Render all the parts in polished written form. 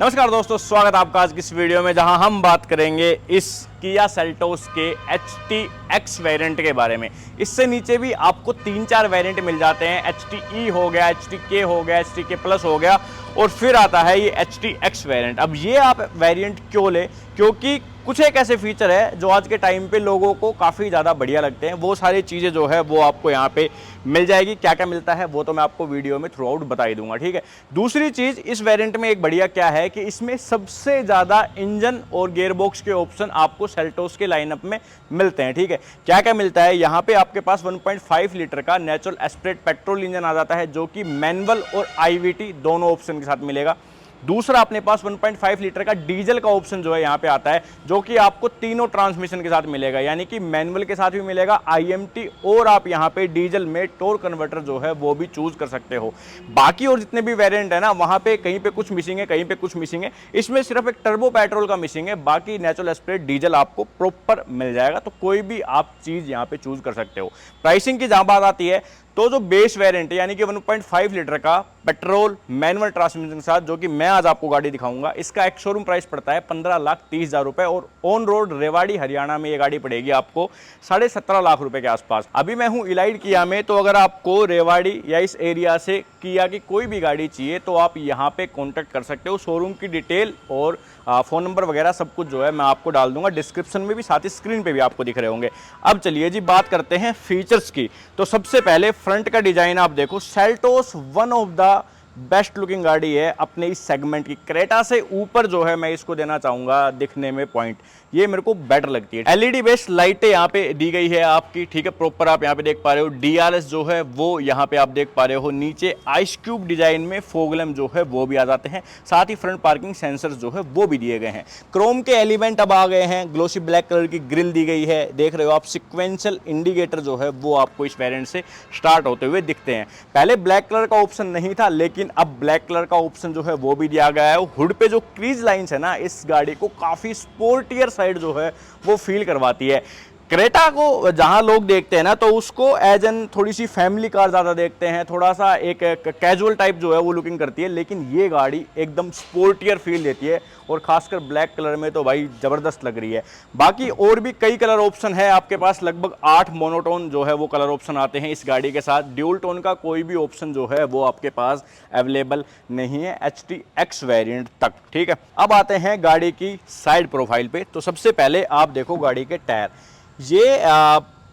नमस्कार दोस्तों, स्वागत है आपका आज की इस वीडियो में, जहां हम बात करेंगे इस किया सेल्टोस के HT-X वेरिएंट के बारे में। इससे नीचे भी आपको 3-4 वेरिएंट मिल जाते हैं। HT-E हो गया, HT-K हो गया, HT-K प्लस हो गया और फिर आता है ये HT-X वेरिएंट। अब ये आप वेरिएंट क्यों ले? क्योंकि कुछ एक ऐसे फीचर है जो आज के टाइम पे लोगों को काफ़ी ज़्यादा बढ़िया लगते हैं। वो सारी चीज़ें जो है वो आपको यहाँ पे मिल जाएगी। क्या क्या मिलता है वो तो मैं आपको वीडियो में थ्रू आउट बता ही दूंगा, ठीक है। दूसरी चीज़, इस वेरिएंट में एक बढ़िया क्या है कि इसमें सबसे ज़्यादा इंजन और गियरबॉक्स के ऑप्शन आपको सेल्टोस के लाइनअप में मिलते हैं, ठीक है। क्या क्या मिलता है यहाँ पे? आपके पास 1.5 लीटर का नेचुरल एस्पिरेट पेट्रोल इंजन आ जाता है, जो कि मैनुअल और IVT दोनों ऑप्शन के साथ मिलेगा। दूसरा, अपने पास 1.5 लीटर का डीजल का ऑप्शन जो है यहाँ पे आता है, जो कि आपको तीनों ट्रांसमिशन के साथ मिलेगा, यानी कि मैनुअल के साथ भी मिलेगा, IMT, और आप यहाँ पे डीजल में टॉर्क कन्वर्टर जो है वो भी चूज कर सकते हो। बाकी और जितने भी वेरिएंट है ना, वहाँ पे कहीं पे कुछ मिसिंग है, कहीं पे कुछ मिसिंग है। इसमें सिर्फ एक टर्बो पेट्रोल का मिसिंग है, बाकी नेचुरल एस्पिरेट डीजल आपको प्रॉपर मिल जाएगा। तो कोई भी आप चीज यहाँ पे चूज कर सकते हो। प्राइसिंग की जहां बात आती है तो जो बेस वेरिएंट है, यानी कि 1.5 लीटर का पेट्रोल मैनुअल ट्रांसमिशन के साथ, जो कि मैं आज आपको गाड़ी दिखाऊंगा, इसका एक शोरूम प्राइस पड़ता है 15,30,000 रुपए और ऑन रोड रेवाड़ी हरियाणा में ये गाड़ी पड़ेगी आपको 17.5 लाख रुपए के आसपास। अभी मैं हूं इलाइड किया में, तो अगर आपको रेवाड़ी या इस एरिया से किया की कोई भी गाड़ी चाहिए तो आप यहां पे कांटेक्ट कर सकते हो। शोरूम की डिटेल और फोन नंबर वगैरह सब कुछ जो है मैं आपको डाल दूंगा डिस्क्रिप्शन में भी, साथ ही स्क्रीन पे भी आपको दिख रहे होंगे। अब चलिए जी, बात करते हैं फीचर्स की। तो सबसे पहले फ्रंट का डिजाइन आप देखो, Seltos one of the best looking गाड़ी है अपने इस सेगमेंट की। क्रेटा से ऊपर जो है मैं इसको देना चाहूंगा दिखने में पॉइंट, ये मेरे को बेटर लगती है। LED बेस्ड लाइटें यहाँ पे दी गई है आपकी, ठीक है, प्रॉपर आप यहाँ पे देख पा रहे हो। DRS जो है वो यहाँ पे आप देख पा रहे हो। नीचे आइस क्यूब डिजाइन में फॉग लैम्प जो है वो भी आ जाते हैं, साथ ही फ्रंट पार्किंग सेंसर्स जो है वो भी दिए गए हैं। क्रोम के एलिमेंट अब आ गए हैं, ग्लोसी ब्लैक कलर की ग्रिल दी गई है, देख रहे हो आप। सिक्वेंशियल इंडिकेटर जो है वो आपको इस वेरिएंट से स्टार्ट होते हुए दिखते हैं। पहले ब्लैक कलर का ऑप्शन नहीं था, लेकिन अब ब्लैक कलर का ऑप्शन जो है वो भी दिया गया है। हुड पे जो क्रीज लाइंस है ना, इस गाड़ी को काफी स्पोर्टियर साइड जो है वो फील करवाती है। क्रेटा को जहां लोग देखते हैं ना, तो उसको एज एन थोड़ी सी फैमिली कार ज्यादा देखते हैं, थोड़ा सा एक कैजुअल टाइप जो है वो लुकिंग करती है, लेकिन ये गाड़ी एकदम स्पोर्टियर फील देती है और खासकर ब्लैक कलर में तो भाई जबरदस्त लग रही है। बाकी और भी कई कलर ऑप्शन है आपके पास, लगभग 8 मोनोटोन जो है वो कलर ऑप्शन आते हैं इस गाड़ी के साथ। ड्यूल टोन का कोई भी ऑप्शन जो है वो आपके पास अवेलेबल नहीं है HT-X वेरिएंट तक, ठीक है। अब आते हैं गाड़ी की साइड प्रोफाइल पे। तो सबसे पहले आप देखो गाड़ी के टायर, ये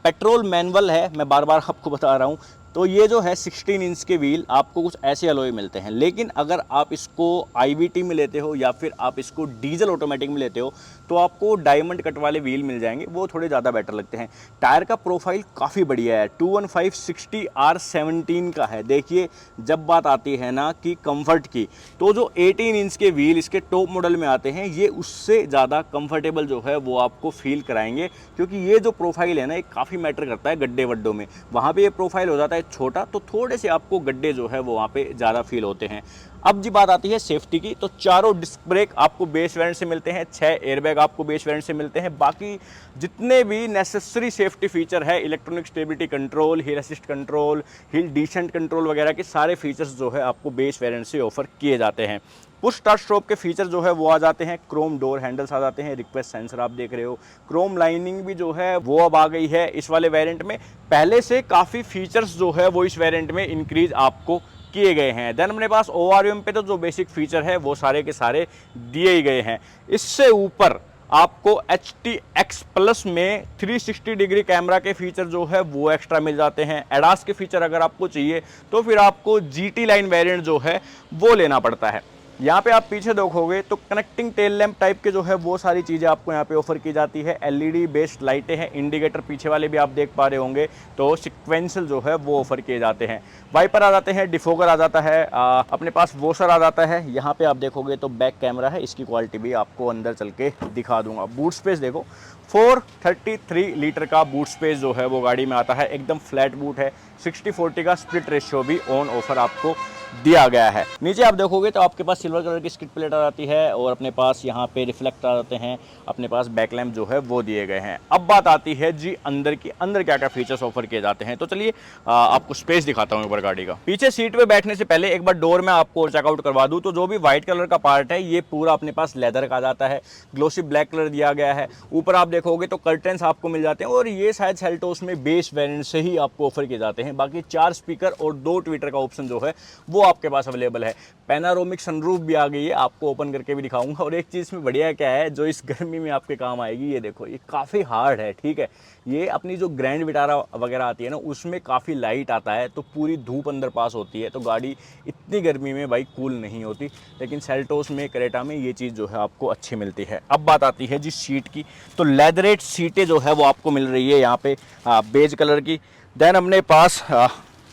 पेट्रोल मैनुअल है, मैं बार बार आपको बता रहा हूँ। तो ये जो है 16 इंच के व्हील आपको कुछ ऐसे अलॉय मिलते हैं, लेकिन अगर आप इसको IVT में लेते हो या फिर आप इसको डीजल ऑटोमेटिक में लेते हो तो आपको डायमंड कट वाले व्हील मिल जाएंगे, वो थोड़े ज़्यादा बेटर लगते हैं। टायर का प्रोफाइल काफ़ी बढ़िया है, 215/60 R17 का है। देखिए, जब बात आती है ना कि कंफर्ट की, तो जो 18 इंच के व्हील इसके टॉप मॉडल में आते हैं, ये उससे ज़्यादा कंफर्टेबल जो है वो आपको फील कराएंगे, क्योंकि ये जो प्रोफाइल है ना, ये काफ़ी मैटर करता है गड्ढे वड्डों में। वहाँ पर ये प्रोफाइल हो जाता है छोटा, तो थोड़े से आपको गड्ढे जो है वो वहाँ पे ज़्यादा फील होते हैं। अब जी बात आती है सेफ्टी की, तो चारों डिस्क ब्रेक आपको बेस वेरिएंट से मिलते हैं, 6 एयरबैग आपको बेस वेरिएंट से मिलते हैं। बाकी जितने भी नेसेसरी सेफ्टी फीचर है, इलेक्ट्रॉनिक स्टेबिलिटी कंट्रोल, हिल assist control, hill descent control वगैरह के सारे फीचर्स जो है आपको बेस वेरिएंट से ऑफर किए जाते हैं। पुश स्टार्ट स्टॉप के फीचर जो है वो आ जाते हैं, क्रोम डोर हैंडल्स आ जाते हैं, रिक्वेस्ट सेंसर आप देख रहे हो, क्रोम लाइनिंग भी जो है वो अब आ गई है इस वाले वेरिएंट में। पहले से काफ़ी फीचर्स जो है वो इस वेरिएंट में इंक्रीज आपको किए गए हैं। देन अपने पास ORM पे तो जो बेसिक फीचर है वो सारे के सारे दिए ही गए हैं। इससे ऊपर आपको HT-X प्लस में 360 डिग्री कैमरा के फीचर जो है वो एक्स्ट्रा मिल जाते हैं। एडास के फीचर अगर आपको चाहिए तो फिर आपको GT लाइन वेरिएंट जो है वो लेना पड़ता है। यहाँ पे आप पीछे देखोगे तो कनेक्टिंग टेल लैंप टाइप के जो है वो सारी चीज़ें आपको यहाँ पे ऑफर की जाती है। LED बेस्ड लाइटें हैं, इंडिकेटर पीछे वाले भी आप देख पा रहे होंगे, तो सिक्वेंशियल जो है वो ऑफर किए जाते हैं। वाइपर आ जाते हैं, डिफोगर आ जाता है, अपने पास वॉशर आ जाता है। यहाँ पे आप देखोगे तो बैक कैमरा है, इसकी क्वालिटी भी आपको अंदर चल के दिखा दूंगा। बूट स्पेस देखो, 433 लीटर का बूट स्पेस जो है वो गाड़ी में आता है, एकदम फ्लैट बूट है। 60/40 का स्प्लिट रेशियो भी ऑन ऑफर आपको दिया गया है। नीचे आप देखोगे तो आपके पास सिल्वर कलर की स्किड प्लेट आ जाती है और अपने पास यहाँ पे रिफ्लेक्ट आ जाते हैं, अपने पास बैक लैम्प जो है वो दिए गए हैं। अब बात आती है जी अंदर की, अंदर क्या क्या फीचर्स ऑफर किए जाते हैं। तो चलिए आपको स्पेस दिखाता हूँ ऊपर गाड़ी का। पीछे सीट पे बैठने से पहले एक बार डोर में आपको चेकआउट करवा दूँ तो जो भी व्हाइट कलर का पार्ट है ये पूरा अपने पास लेदर का आ जाता है, ग्लोसी ब्लैक कलर दिया गया है। ऊपर आप देखोगे तो कर्टेंस आपको मिल जाते हैं और ये शायद सेल्टोस में बेस वेरिएंट से ही आपको ऑफर किए जाते हैं। बाकी 4 स्पीकर और 2 ट्विटर का ऑप्शन जो है वो आपके पास अवेलेबल है। पैनारोमिक सनरूफ भी आ गई है, आपको ओपन करके भी दिखाऊंगा। और एक चीज़ में बढ़िया क्या है जो इस गर्मी में आपके काम आएगी, ये देखो ये काफ़ी हार्ड है, ठीक है। ये अपनी जो ग्रैंड विटारा वगैरह आती है ना उसमें काफ़ी लाइट आता है तो पूरी धूप अंदर पास होती है, तो गाड़ी इतनी गर्मी में भाई कूल नहीं होती। लेकिन सेल्टोस में, क्रेटा में ये चीज़ जो है आपको अच्छी मिलती है। अब बात आती है जी सीट की, तो लेदरेट सीटें जो है वो आपको मिल रही है यहाँ पे बेज कलर की। देन अपने पास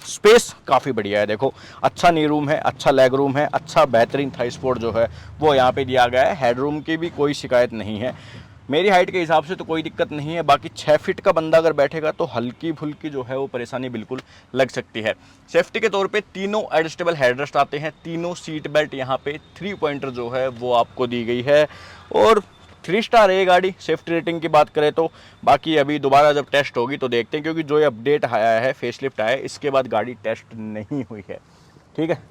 स्पेस काफ़ी बढ़िया है, देखो अच्छा नी रूम है, अच्छा लेग रूम है, अच्छा बेहतरीन थाई स्पोर्ट जो है वो यहाँ पे दिया गया है। हेडरूम की भी कोई शिकायत नहीं है, मेरी हाइट के हिसाब से तो कोई दिक्कत नहीं है। बाकी 6 फीट का बंदा अगर बैठेगा तो हल्की फुल्की जो है वो परेशानी बिल्कुल लग सकती है। सेफ्टी के तौर पे तीनों एडजस्टेबल हेडरेस्ट आते हैं, तीनों सीट बेल्ट यहाँ पे 3 पॉइंटर जो है वो आपको दी गई है और 3 स्टार है ये गाड़ी सेफ्टी रेटिंग की बात करें तो। बाकी अभी दोबारा जब टेस्ट होगी तो देखते हैं, क्योंकि जो ये अपडेट आया है, फेसलिफ्ट आया है, इसके बाद गाड़ी टेस्ट नहीं हुई है, ठीक है।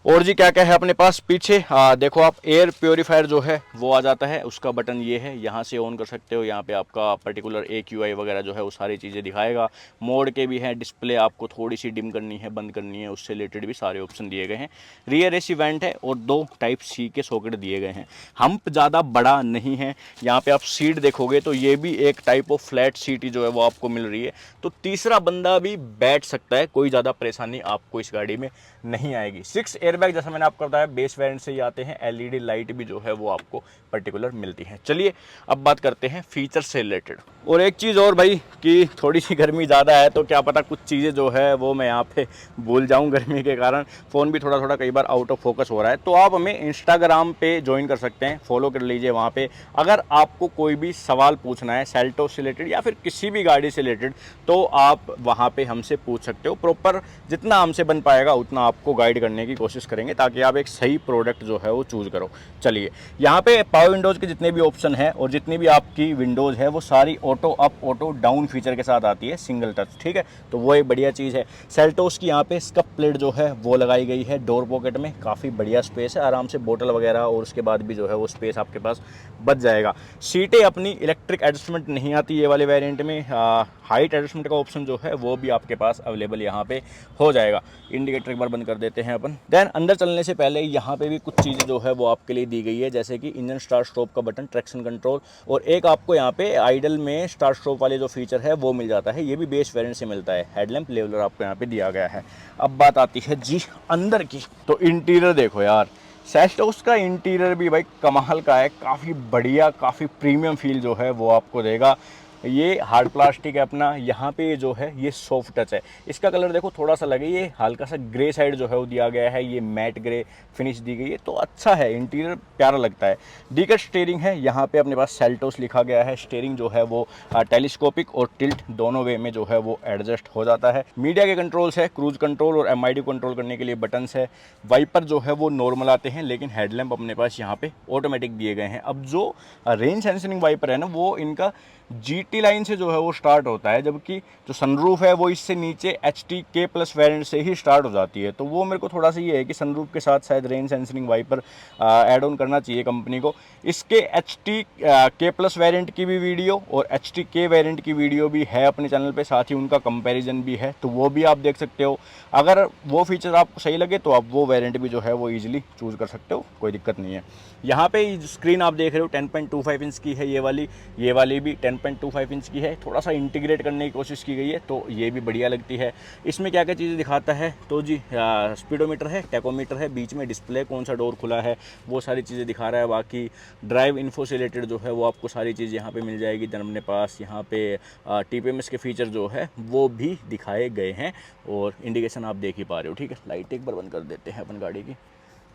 और जी क्या क्या है अपने पास पीछे, देखो आप एयर प्योरीफायर जो है वो आ जाता है, उसका बटन ये है, यहाँ से ऑन कर सकते हो। यहाँ पे आपका पर्टिकुलर AQI वगैरह जो है वो सारी चीज़ें दिखाएगा। मोड के भी हैं, डिस्प्ले आपको थोड़ी सी डिम करनी है, बंद करनी है, उससे रिलेटेड भी सारे ऑप्शन दिए गए हैं। रियर AC वेंट है और 2 टाइप C के सॉकेट दिए गए हैं। हम्प ज़्यादा बड़ा नहीं है। यहाँ पे आप सीट देखोगे तो ये भी एक टाइप ऑफ फ्लैट सीट ही जो है वो आपको मिल रही है, तो तीसरा बंदा भी बैठ सकता है, कोई ज़्यादा परेशानी आपको इस गाड़ी में नहीं आएगी। 6 एयरबैग जैसा मैंने आपको बताया बेस वेरिएंट से ही आते हैं। LED लाइट भी जो है वो आपको पर्टिकुलर मिलती है। चलिए अब बात करते हैं फीचर से रिलेटेड। और एक चीज़ और भाई कि थोड़ी सी गर्मी ज़्यादा है तो क्या पता कुछ चीज़ें जो है वो मैं यहाँ पे भूल जाऊँ गर्मी के कारण। फ़ोन भी थोड़ा थोड़ा कई बार आउट ऑफ फोकस हो रहा है, तो आप हमें इंस्टाग्राम पे ज्वाइन कर सकते हैं, फॉलो कर लीजिए वहाँ पे। अगर आपको कोई भी सवाल पूछना है सेल्टोस से रिलेटेड या फिर किसी भी गाड़ी से रिलेटेड तो आप वहाँ पे हमसे पूछ सकते हो। प्रॉपर जितना हमसे बन पाएगा उतना आपको गाइड करने की कोशिश करेंगे ताकि आप एक सही प्रोडक्ट जो है वो चूज़ करो। चलिए यहाँ पे पावर विंडोज़ के जितने भी ऑप्शन हैं और जितनी भी आपकी विंडोज़ है वो सारी auto up auto down feature के साथ आती है, सिंगल टच, ठीक है। तो वो एक बढ़िया चीज़ है। सेल्टोस की यहाँ पे स्कप प्लेट जो है वो लगाई गई है डोर पॉकेट में, काफ़ी बढ़िया स्पेस है, आराम से बोतल वगैरह और उसके बाद भी जो है वो स्पेस आपके पास बच जाएगा। सीटें अपनी इलेक्ट्रिक एडजस्टमेंट नहीं आती ये वाले वेरिएंट में, हाइट एडजस्टमेंट का ऑप्शन जो है वो भी आपके पास अवेलेबल यहाँ पे हो जाएगा। इंडिकेटर एक बार बंद कर देते हैं अपन। देन अंदर चलने से पहले यहाँ पे भी कुछ चीज़ें जो है वो आपके लिए दी गई है, जैसे कि इंजन स्टार्ट स्टॉप का बटन, ट्रैक्शन कंट्रोल, और एक आपको यहाँ पे आइडल में स्टार्ट स्टॉप वाले जो फीचर है वो मिल जाता है, ये भी बेस वेरिएंट से मिलता है। हेडलैम्प लेवलर आपको यहाँ पे दिया गया है। अब बात आती है जी अंदर की, तो इंटीरियर देखो यार, सेल्टोस का इंटीरियर भी भाई कमाल का है, काफ़ी बढ़िया, काफ़ी प्रीमियम फील जो है वो आपको देगा। ये हार्ड प्लास्टिक है अपना, यहाँ पे जो है ये सॉफ्ट टच है। इसका कलर देखो थोड़ा सा लगे, ये हल्का सा ग्रे साइड जो है वो दिया गया है, ये मैट ग्रे फिनिश दी गई है, तो अच्छा है, इंटीरियर प्यारा लगता है। डीकट स्टीयरिंग है, यहाँ पे अपने पास सेल्टोस लिखा गया है। स्टीयरिंग जो है वो टेलीस्कोपिक और टिल्ट दोनों वे में जो है वो एडजस्ट हो जाता है। मीडिया के कंट्रोल्स है, क्रूज कंट्रोल और MID कंट्रोल करने के लिए बटन्स है। वाइपर जो है वो नॉर्मल आते हैं, लेकिन हेडलैम्प अपने पास यहाँ पे ऑटोमेटिक दिए गए हैं। अब जो रेंज सेंसिंग वाइपर है ना वो इनका GT लाइन से जो है वो स्टार्ट होता है, जबकि जो सनरूफ है वो इससे नीचे HTK+ वेरिएंट से ही स्टार्ट हो जाती है। तो वो मेरे को थोड़ा सा ये है कि सनरूफ के साथ शायद range sensing wiper add on करना चाहिए कंपनी को। इसके HTK+ वेरिएंट की भी वीडियो और HTK वेरिएंट की वीडियो भी है अपने चैनल पे, साथ ही उनका कंपैरिजन भी है, तो वो भी आप देख सकते हो। अगर वो फीचर आपको सही लगे तो आप वो वेरिएंट भी जो है वो ईजिली चूज़ कर सकते हो, कोई दिक्कत नहीं है। यहाँ पे स्क्रीन आप देख रहे हो 10.25 इंच की है, ये वाली भी 10.25 इंच की है। थोड़ा सा इंटीग्रेट करने की कोशिश की गई है, तो ये भी बढ़िया लगती है। इसमें क्या क्या चीज़ें दिखाता है, तो जी स्पीडोमीटर है, टैकोमीटर है, बीच में डिस्प्ले, कौन सा डोर खुला है, वो सारी चीज़ें दिखा रहा है। बाकी ड्राइव इन्फो से रिलेटेड जो है वो आपको सारी चीज़ यहाँ पे मिल जाएगी। देन अपने पास यहाँ पे TPMS के फीचर जो है वो भी दिखाए गए हैं और इंडिकेशन आप देख ही पा रहे हो, ठीक है। लाइट एक बार बंद कर देते हैं अपन गाड़ी की।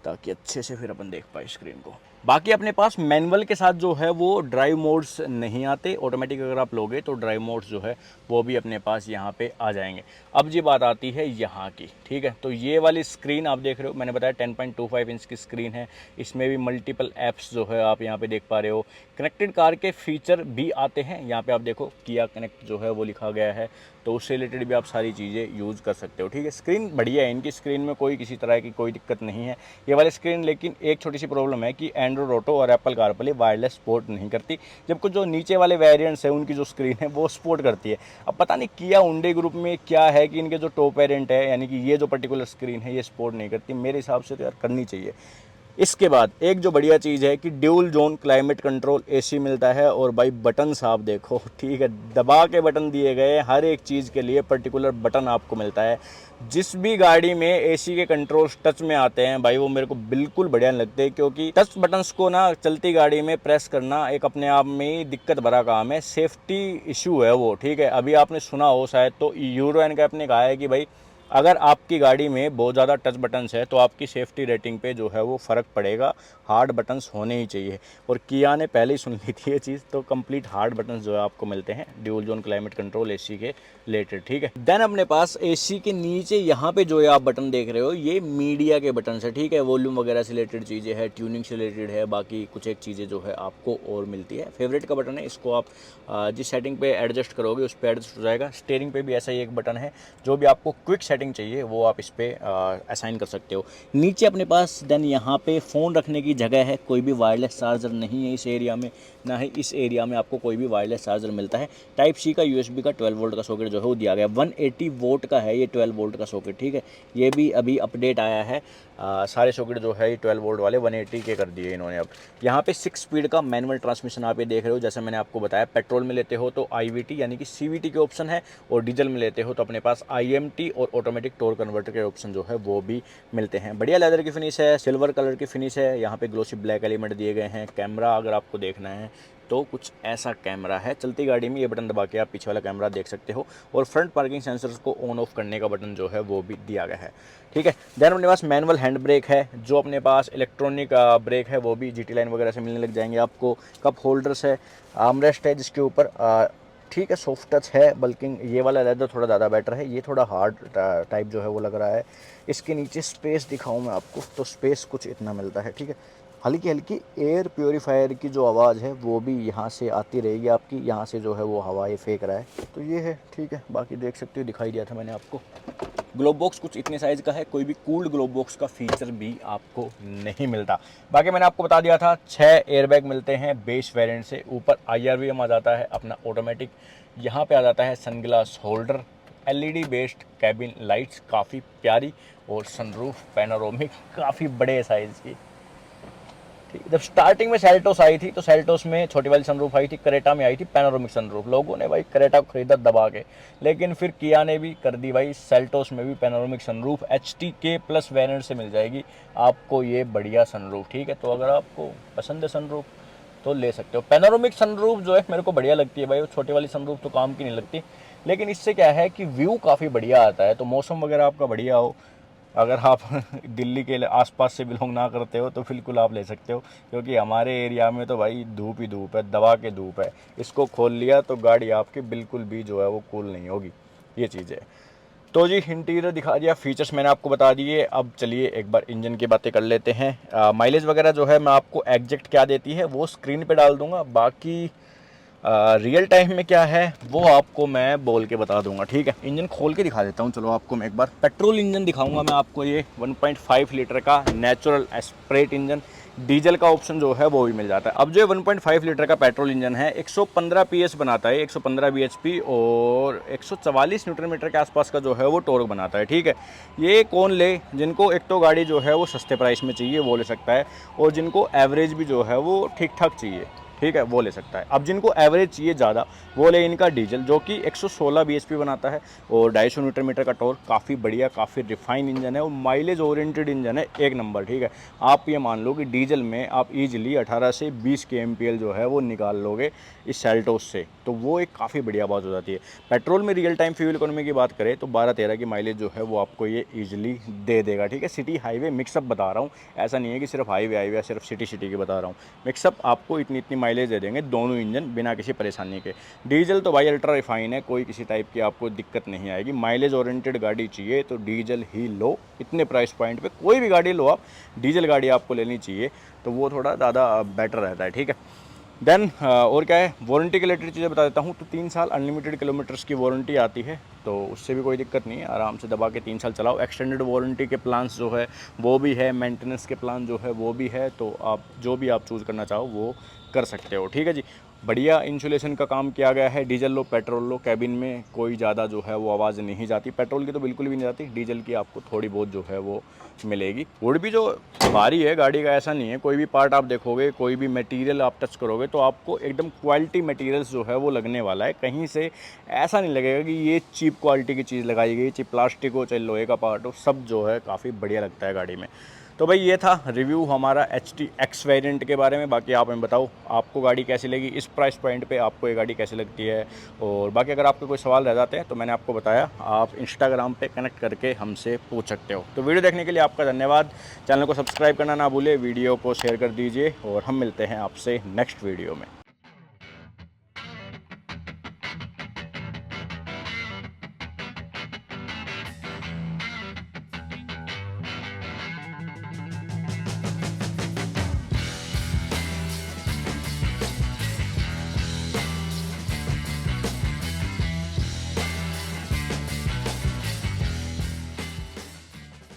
ताकि अच्छे से फिर अपन देख पाए स्क्रीन को। बाकी अपने पास मैनुअल के साथ जो है वो ड्राइव मोड्स नहीं आते, ऑटोमेटिक अगर आप लोगे तो ड्राइव मोड्स जो है वो भी अपने पास यहाँ पे आ जाएंगे। अब ये बात आती है यहाँ की, ठीक है। तो ये वाली स्क्रीन आप देख रहे हो, मैंने बताया 10.25 इंच की स्क्रीन है। इसमें भी मल्टीपल ऐप्स जो है आप यहाँ पे देख पा रहे हो। कनेक्टेड कार के फीचर भी आते हैं, यहाँ पे आप देखो किया कनेक्ट जो है वो लिखा गया है, तो उससे रिलेटेड भी आप सारी चीज़ें यूज़ कर सकते हो, ठीक है। स्क्रीन बढ़िया है, इनकी स्क्रीन में कोई किसी तरह की कोई दिक्कत नहीं है ये वाली स्क्रीन। लेकिन एक छोटी सी प्रॉब्लम है कि एंड्रॉइड ऑटो और एप्पल कारप्ले वायरलेस सपोर्ट नहीं करती, जबकि जो नीचे वाले वेरिएंट्स हैं उनकी जो स्क्रीन है वो सपोर्ट करती है। अब पता नहीं किया हुंडई ग्रुप में क्या है कि इनके जो टॉप वेरिएंट है, यानी कि ये जो पर्टिकुलर स्क्रीन है ये सपोर्ट नहीं करती। मेरे हिसाब से तो यार करनी चाहिए। इसके बाद एक जो बढ़िया चीज़ है कि dual zone climate control AC मिलता है। और भाई बटन आप देखो, ठीक है, दबा के बटन दिए गए, हर एक चीज़ के लिए पर्टिकुलर बटन आपको मिलता है। जिस भी गाड़ी में एसी के कंट्रोल्स टच में आते हैं भाई, वो मेरे को बिल्कुल बढ़िया नहीं लगते, क्योंकि टच बटन्स को ना चलती गाड़ी में प्रेस करना एक अपने आप में ही दिक्कत भरा काम है, सेफ्टी इशू है वो, ठीक है। अभी आपने सुना हो शायद, तो यूरो एनकैप ने कहा है कि भाई अगर आपकी गाड़ी में बहुत ज़्यादा टच बटन्स है तो आपकी सेफ्टी रेटिंग पे जो है वो फ़र्क पड़ेगा, हार्ड बटन्स होने ही चाहिए। और किया ने पहले ही सुन ली थी ये चीज़, तो कंप्लीट हार्ड बटन्स जो है आपको मिलते हैं dual zone climate control AC के रिलेटेड, ठीक है। देन अपने पास एसी के नीचे यहाँ पे जो है आप बटन देख रहे हो, ये मीडिया के बटन है, ठीक है। वॉल्यूम वगैरह से रिलेटेड चीज़ें हैं, ट्यूनिंग से रिलेटेड है, बाकी कुछ एक चीज़ें जो है आपको और मिलती है। फेवरेट का बटन है, इसको आप जिस सेटिंग पे एडजस्ट करोगे उस पर एडजस्ट हो जाएगा। स्टीयरिंग पे भी ऐसा ही एक बटन है, जो भी आपको क्विक सेटिंग चाहिए वो आप इस पर असाइन कर सकते हो। नीचे अपने पास देन यहाँ पे फ़ोन रखने की जगह है। कोई भी वायरलेस चार्जर नहीं है इस एरिया में, ना ही इस एरिया में आपको कोई भी वायरलेस चार्जर मिलता है। टाइप सी का USB का 12 वोल्ट का सॉकेट जो है वो दिया गया। 180 वोट का है ये 12 वोल्ट का सॉकेट, ठीक है। ये भी अभी अपडेट आया है, सारे सॉकेट जो है 12 वोल्ट वाले 180 के कर दिए इन्होंने। अब यहाँ पे 6 स्पीड का मैनुअल ट्रांसमिशन आप ये देख रहे हो। जैसे मैंने आपको बताया, पेट्रोल में लेते हो तो IVT यानी कि CVT के ऑप्शन है, और डीजल में लेते हो तो अपने पास IMT और ऑटोमेटिक टॉर्क कन्वर्टर के ऑप्शन जो है वो भी मिलते हैं। बढ़िया लेदर की फिनिश है, सिल्वर कलर की फिनिश है, यहाँ पे ग्लोसी ब्लैक एलिमेंट दिए गए हैं। कैमरा अगर आपको देखना है तो कुछ ऐसा कैमरा है, चलती गाड़ी में ये बटन दबा के आप पीछे वाला कैमरा देख सकते हो। और फ्रंट पार्किंग सेंसर्स को ऑन ऑफ करने का बटन जो है वो भी दिया गया है, ठीक है। देन अपने पास मैनुअल हैंड ब्रेक है, जो अपने पास इलेक्ट्रॉनिक ब्रेक है वो भी GT लाइन वगैरह से मिलने लग जाएंगे आपको। कप होल्डर्स है, आर्मरेस्ट है जिसके ऊपर, ठीक है, सॉफ्ट टच है, बल्कि ये वाला लेदर थोड़ा ज़्यादा बेटर है, ये थोड़ा हार्ड टाइप जो है वो लग रहा है। इसके नीचे स्पेस दिखाऊं मैं आपको, तो स्पेस कुछ इतना मिलता है, ठीक है। हल्की हल्की एयर प्योरीफायर की जो आवाज़ है वो भी यहाँ से आती रहेगी आपकी, यहाँ से जो है वो हवा ये फेंक रहा है, तो ये है, ठीक है। बाकी देख सकते हो, दिखाई दिया था मैंने आपको। ग्लोब बॉक्स कुछ इतने साइज़ का है, कोई भी कूल्ड ग्लोब बॉक्स का फीचर भी आपको नहीं मिलता। बाकी मैंने आपको बता दिया था 6 एयरबैग मिलते हैं बेस वेरिएंट से। ऊपर IRVM आ जाता है अपना ऑटोमेटिक, यहाँ पे आ जाता है sunglass holder, LED based cabin lights काफ़ी प्यारी, और सनरूफ पैनोरामिक काफ़ी बड़े साइज़ की, ठीक। जब स्टार्टिंग में सेल्टोस आई थी तो सेल्टोस में छोटी वाली सनरूफ आई थी, क्रेटा में आई थी पैनोरामिक सनरूफ। लोगों ने भाई क्रेटा को खरीदा दबा के, लेकिन फिर किया ने भी कर दी भाई सेल्टोस में भी पैनोरामिक सनरूफ। HTK+ वेरिएंट से मिल जाएगी आपको ये बढ़िया सनरूफ, ठीक है। तो अगर आपको पसंद है सनरूफ तो ले सकते हो। पैनोरामिक सनरूफ जो है मेरे को बढ़िया लगती है भाई, वो छोटी वाली सनरूफ तो काम की नहीं लगती, लेकिन इससे क्या है कि व्यू काफ़ी बढ़िया आता है। तो मौसम वगैरह आपका बढ़िया हो, अगर आप दिल्ली के आसपास से बिलोंग ना करते हो तो बिल्कुल आप ले सकते हो, क्योंकि हमारे एरिया में तो भाई धूप ही धूप है, दबा के धूप है। इसको खोल लिया तो गाड़ी आपकी बिल्कुल भी जो है वो कूल नहीं होगी, ये चीज़ है। तो जी इंटीरियर दिखा दिया, फीचर्स मैंने आपको बता दिए। अब चलिए एक बार इंजन की बातें कर लेते हैं। माइलेज वगैरह जो है मैं आपको एग्जैक्ट क्या देती है वो स्क्रीन पे डाल दूंगा, बाकी रियल टाइम में क्या है वो आपको मैं बोल के बता दूंगा, ठीक है। इंजन खोल के दिखा देता हूँ, चलो आपको मैं एक बार पेट्रोल इंजन दिखाऊंगा मैं आपको। ये 1.5 लीटर का नेचुरल एस्पिरेट इंजन, डीजल का ऑप्शन जो है वो भी मिल जाता है। अब जो 1.5 लीटर का पेट्रोल इंजन है 115 PS बनाता है, 115 bhp और 144 न्यूटन मीटर के आसपास का जो है वो टॉर्क बनाता है, ठीक है। ये कौन ले, जिनको एक तो गाड़ी जो है वो सस्ते प्राइस में चाहिए वो ले सकता है, और जिनको एवरेज भी जो है वो ठीक ठाक चाहिए, ठीक है, वो ले सकता है। अब जिनको एवरेज चाहिए ज़्यादा वो ले इनका डीजल, जो कि 116 bhp बनाता है और 250 न्यूटन मीटर का टॉर्क, काफ़ी बढ़िया, काफ़ी रिफाइन इंजन है और माइलेज ओरिएंटेड इंजन है, एक नंबर। ठीक है, आप ये मान लो कि डीजल में आप इजीली 18 से 20 kmpl जो है वो निकाल लोगे इस सेल्टोस से, तो वो एक काफ़ी बढ़िया बात हो जाती है। पेट्रोल में रियल टाइम फ्यूल इकोनॉमी की बात करें तो 12-13 की माइलेज जो है वो आपको ये ईजिली दे देगा। ठीक है, सिटी हाईवे मिक्सअप बता रहा हूँ, ऐसा नहीं है कि सिर्फ हाईवे या सिर्फ सिटी की बता रहा हूँ। मिक्सअप आपको इतनी माइलेज दे देंगे दोनों इंजन बिना किसी परेशानी के। डीजल तो भाई अल्ट्रा रिफाइन है, कोई किसी टाइप की आपको दिक्कत नहीं आएगी। माइलेज ओरिएंटेड गाड़ी चाहिए तो डीजल ही लो, इतने प्राइस पॉइंट पे कोई भी गाड़ी लो आप, डीजल गाड़ी आपको लेनी चाहिए तो वो थोड़ा ज़्यादा बेटर रहता है। ठीक है, देन और क्या है, वारंटी के रिलेटेड चीज़ें बता देता हूँ। तो 3 साल अनलिमिटेड किलोमीटर्स की वारंटी आती है, तो उससे भी कोई दिक्कत नहीं है, आराम से दबा के 3 साल चलाओ। एक्सटेंडेड वारंटी के प्लान्स जो है वो भी है, मेंटेनेंस के प्लान जो है वो भी है, तो आप जो भी आप चूज़ करना चाहो वो कर सकते हो। ठीक है जी, बढ़िया इंसुलेशन का काम किया गया है। डीजल लो पेट्रोल लो, कैबिन में कोई ज़्यादा जो है वो आवाज़ नहीं जाती, पेट्रोल की तो बिल्कुल भी नहीं जाती, डीजल की आपको थोड़ी बहुत जो है वो मिलेगी। वुड भी जो भारी है गाड़ी का, ऐसा नहीं है, कोई भी पार्ट आप देखोगे, कोई भी मटेरियल आप टच करोगे तो आपको एकदम क्वालिटी मटेरियल्स जो है वो लगने वाला है। कहीं से ऐसा नहीं लगेगा कि ये चीप क्वालिटी की चीज़ लगाई गई, चाहे प्लास्टिक हो चाहे लोहे का पार्ट हो, सब जो है काफ़ी बढ़िया लगता है गाड़ी में। तो भाई ये था रिव्यू हमारा HT-X वेरिएंट के बारे में। बाकी आप हमें बताओ आपको गाड़ी कैसी लगी, इस प्राइस पॉइंट पे आपको ये गाड़ी कैसी लगती है। और बाकी अगर आपके कोई सवाल रह जाते हैं तो मैंने आपको बताया, आप इंस्टाग्राम पे कनेक्ट करके हमसे पूछ सकते हो। तो वीडियो देखने के लिए आपका धन्यवाद। चैनल को सब्सक्राइब करना ना भूले, वीडियो को शेयर कर दीजिए और हम मिलते हैं आपसे नेक्स्ट वीडियो में।